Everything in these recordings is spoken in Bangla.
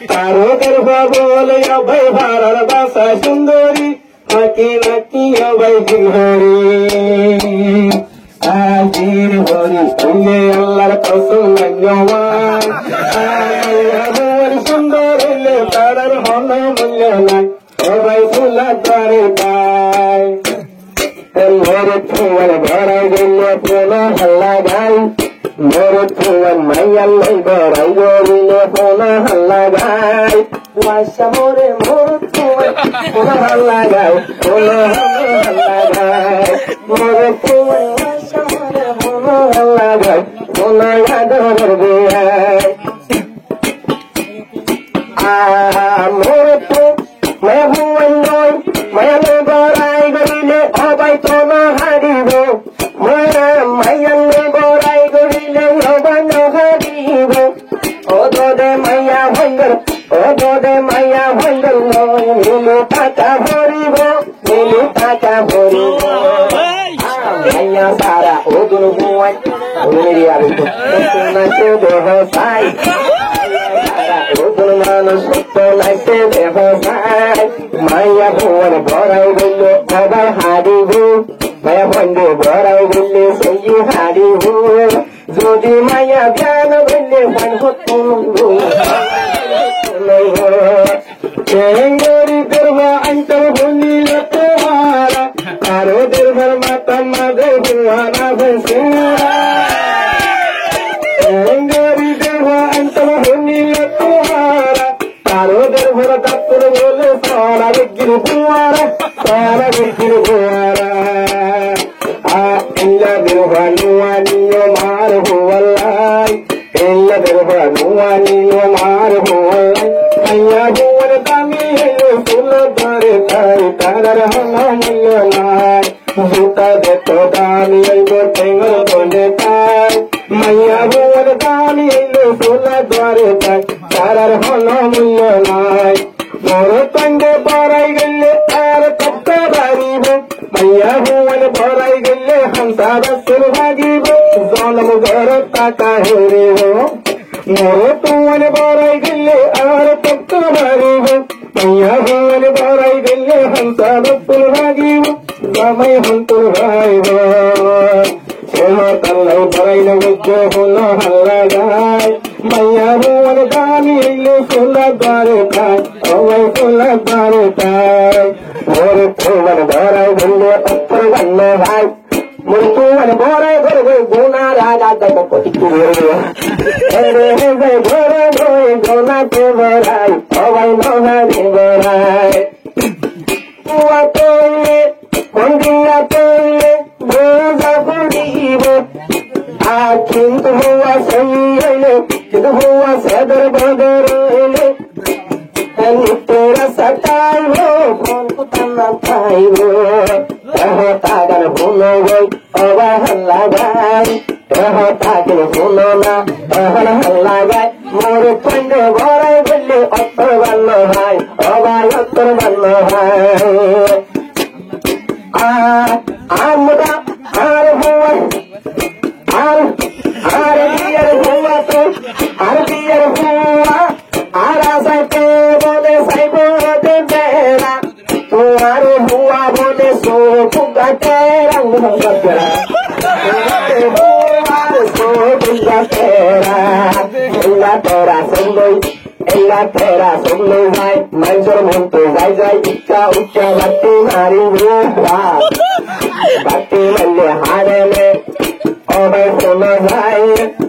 তারো গর্ভ বলে অভয় ভারার বাসা সুন্দরী নাকি নাকি অভয় বিহারি আজির হরি সঙ্গে আল্লাহর কসম ধন্যবাদ সুন্দর হইলে তারার হল মূল্য নাই সবাই ফুলা তারে পায় ঘরে ফুয়ার ভরাই গেল পোনা হাল্লা গাই ঘরে ফুয়ার মাইয়াল ভরাই গেল পোনা হাল্লা গাই বাসা মোরে মোর ফুয়ার পোনা হাল্লা গাই পোনা হাল্লা গাই মোরে ফুয়ার বাসা মোরে পোনা হাল্লা গাই পোনা গাদর গাই মোরে ফু মেহুয়ান নয় মায়ালে বড়াই গরিলে অবাই তোন হারিব মায়ালে বড়াই গরিলে অবাই হারিব ওদে মাইয়া ভঙ্গর নয় মিলু টাকা ভরিব মাইয়া সারা ওদুর বুয়াই ওদের আরে তো নাচে দেহ সাই মানুষ সত্য নাইতে দেহ সাই মাইয়া ভুবন ভরাই গেল আবার হারিব মায়া ভন্ডে ভরাই গেলে সেই হারিব যদি মায়া জ্ঞান গেলে চেঙ্গরি দেবা অন্তর ভুলিল তোমারা আরো দেবার মাতা মাঝে হুয়ারা ভেসিরা চেঙ্গরি দেবা অন্তর ভুলিল তোমারা আরো দেবার তাত্তর বলে সারা বিক্রি হুয়ারা ইল্লা দেবা নুয়ানিও মার হুয়াল্লাই ইল্লা দেবা নুয়ানিও মার হুয়াল্লাই মাইয়া ভুবন দামি হেলো ফুল ধরে তাই তারার হল মূল্য নাই জুতা দেত দামি হইব ঠেঙ্গর বলে তাই মাইয়া ভুবন দামি হেলো ফুল ধরে তাই তারার হল মূল্য নাই মোর তঙ্গে বড়াই গেলে আর কত বাড়িব মাইয়া ভুবন বড়াই গেলে হামসা বাসুর ভাগিব জন্ম ঘর টাকা হেরিব মোর তুমন বড়াই গেলে আর কত বাড়িব মাইয়া ভুবন বড়াই গেলে হামসা বাসুর ভাগিব জামাই হন্তর ভাইব তাল্লাই বড়াইলে উজ্জ হল হাল্লা গায় মাইয়া ভুবন দামি এলে ফুলা দ্বারে খায় সবাই ফুলা দ্বারে খায় মোর তুমন বড়াই গেলে অত্তর গণ্য ভাই মোর তুমন বড়াই গেলে গুণা রাজা গত একটু ঘরে ঘরে গোনাতে বড়াই সবাই মহারি বড়াই পুয়া তৈলে মন্দিরা তৈলে বোঝা পড়িব আর কিন্তু হুয়া সেই হইলে কিন্তু হুয়া সেদর বদর হইলে তোরা সটাইব ফোন কুতানা খাইব তাগার ভুলো গই অবা হাল্লা গাই তাকে ভুলো না হাল্লা গাই মোর পণ্ড ভরাই বললে অত্তর বান্ন ভাই অবা অত্তর বান্ন ভাই আমরা আর হুয়া আর বিয়ের হুয়া তো আর বিয়ের হুয়া আর আসাইতে বলে সাইব বেড়া তোমার হুয়া বলে সোফুগাতে রঙ তেরা এলা তেরা সুন্দর ভাই মানুষের মন তো যাই যাই ইচ্ছা উচ্চা বাটি মারিব বাটি মারলে হারে অবাই শোনা ভাই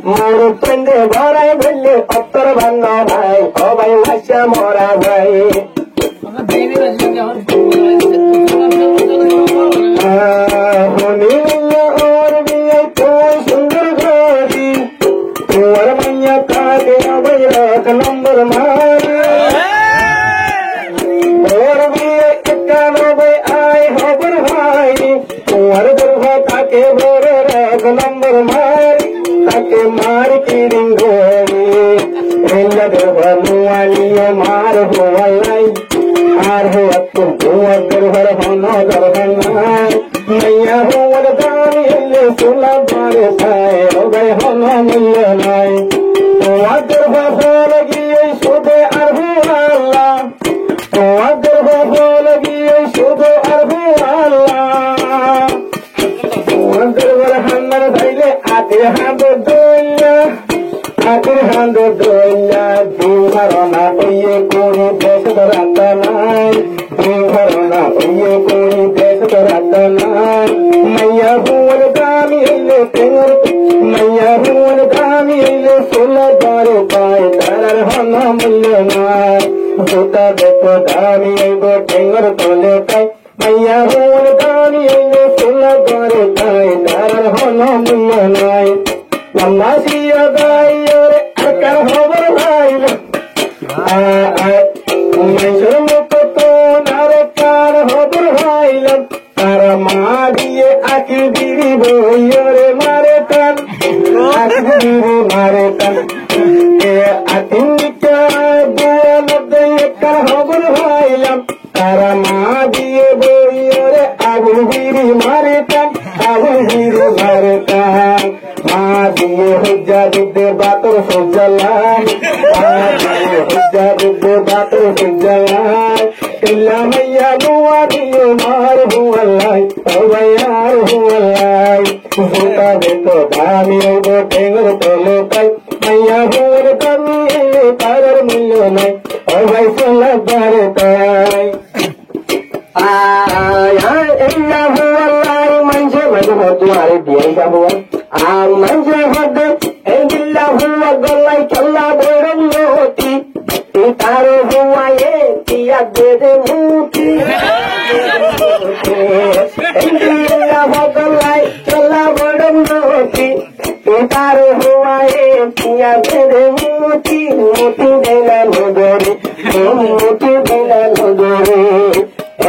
মোর পেন্ডে ভরাই বললে অত্তর বান্ন ভাই অবাই ভাষা মরা ভাই ওর বিয়ে তো সুন্দর ঘড়ি তোমার মাইয়া কাটে অবাই এক নম্বর মারে ওর বিয়ে একানব্বই আয় খবর ভাই তোমার দুর্ভ তাকে ভোরের এক নম্বর মারি তাকে মার কিরিং ঘরে এলা দুর্ভ নুয়ানিয়ে মার হুয়ালাই আর হুয়া তুম হুয়া দুর্ভর হন দরহন নাই মাইয়া হুয়ার দামি এলে সুলা বারে সায় ওগাই হন মূল্য নাই তোমার দুর্ভ ভোর গিয়ে সুদে আর দিন ধারণা ওইয়ে কোনি দেশ রাখা নাই দিন ধারণা ওইয়ে কোনি দেশ রাখা নাই মাইয়া ভুবন দামি এলে টেঙ্গর মাইয়া ভুবন দামি এলে সোলা বারে পায় তার হন মূল্য নাই জুতা দেখো দামি এগো টেঙ্গর তলে পাই মাইয়া ভুবন দামি এলে সোলা বারে পায় তার হন মূল্য নাই লম্বা সিয়া গাই ওরে আকার খবর ভাইল মেসর মতো তো নারে কার খবর ভাইলাম তারা মা দিয়ে আকি দিদি বইরে মারে টান আকি দিদি মারে টান এ আতিন দিকা দুয়া মধ্যে একার খবর ভাইলাম তারা মা দিয়ে বইরে আগুন দিদি মারে টান আগুন দিদি মারে টান মা দিয়ে হুজ্জা দিতে বাতর সজ্জালাম মা দিয়ে হুজ্জা দিতে বাতর সজ্জালাম ইল্লা মাইয়া দুয়া দিও মার হুয়াল্লাই ও ভাইয়ার হুয়াল্লাই জুতা দেখো দামি গো টেঙ্গর তলে পাই মাইয়া হুয়ার দামি এলে তার মূল্য নাই ও ভাই সোলা বারে তাই ইল্লা হুয়াল্লাই মানছে মানে তোমারে দিয়ে যাবো আর মানছে হদে ইল্লা হুয়া গলাই চল্লা বড় লতি তার হুয়ায়ে তিয়া দে দে মুতি ইল্লা হুয়া গলাই চল্লা বড় লতি তার হুয়ায়ে তিয়া দে দে মুতি মুতি দেলা নগরে মুতি দেলা নগরে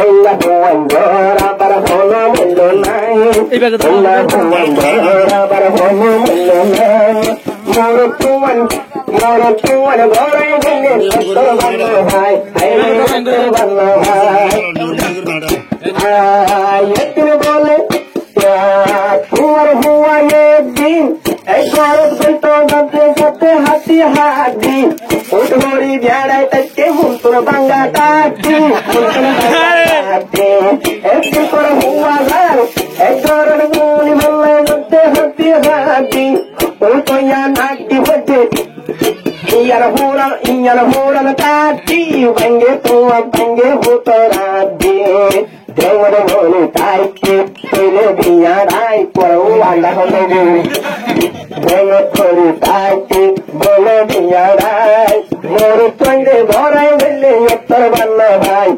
ইল্লা হুয়া গরা বার হলো মূল্য নাই ইল্লা হুয়া গরা বার হলো মূল্য নাই মোর তুমান গড়াই গেলে তোর ভালো ভাই তোর ভালো ভাই এতির বলে তোমার হুয়া একদিন এই গরব গল্প গাতে গাতে হাতি হাতি উঠ গড়ি ভেড়াই তাকে মুন্তর বাঙ্গা কাটি একদিন তোর হুয়া লাল এক গরব গুলি বললে গাতে হাতি হাতি ওই কইয়া নাকি হতে ইয়ার হোরান কাটি ভাঙ্গে তোমার ভাঙ্গে ভূতরাদি দেওয়ার বলে তাইকে পেলে দিয়া রাই পড়ো আন্ডা হলে দেওয়ার করে তাইকে বলে দিয়া রাই মোর সঙ্গে ভরাই বললে উত্তর বান্না ভাই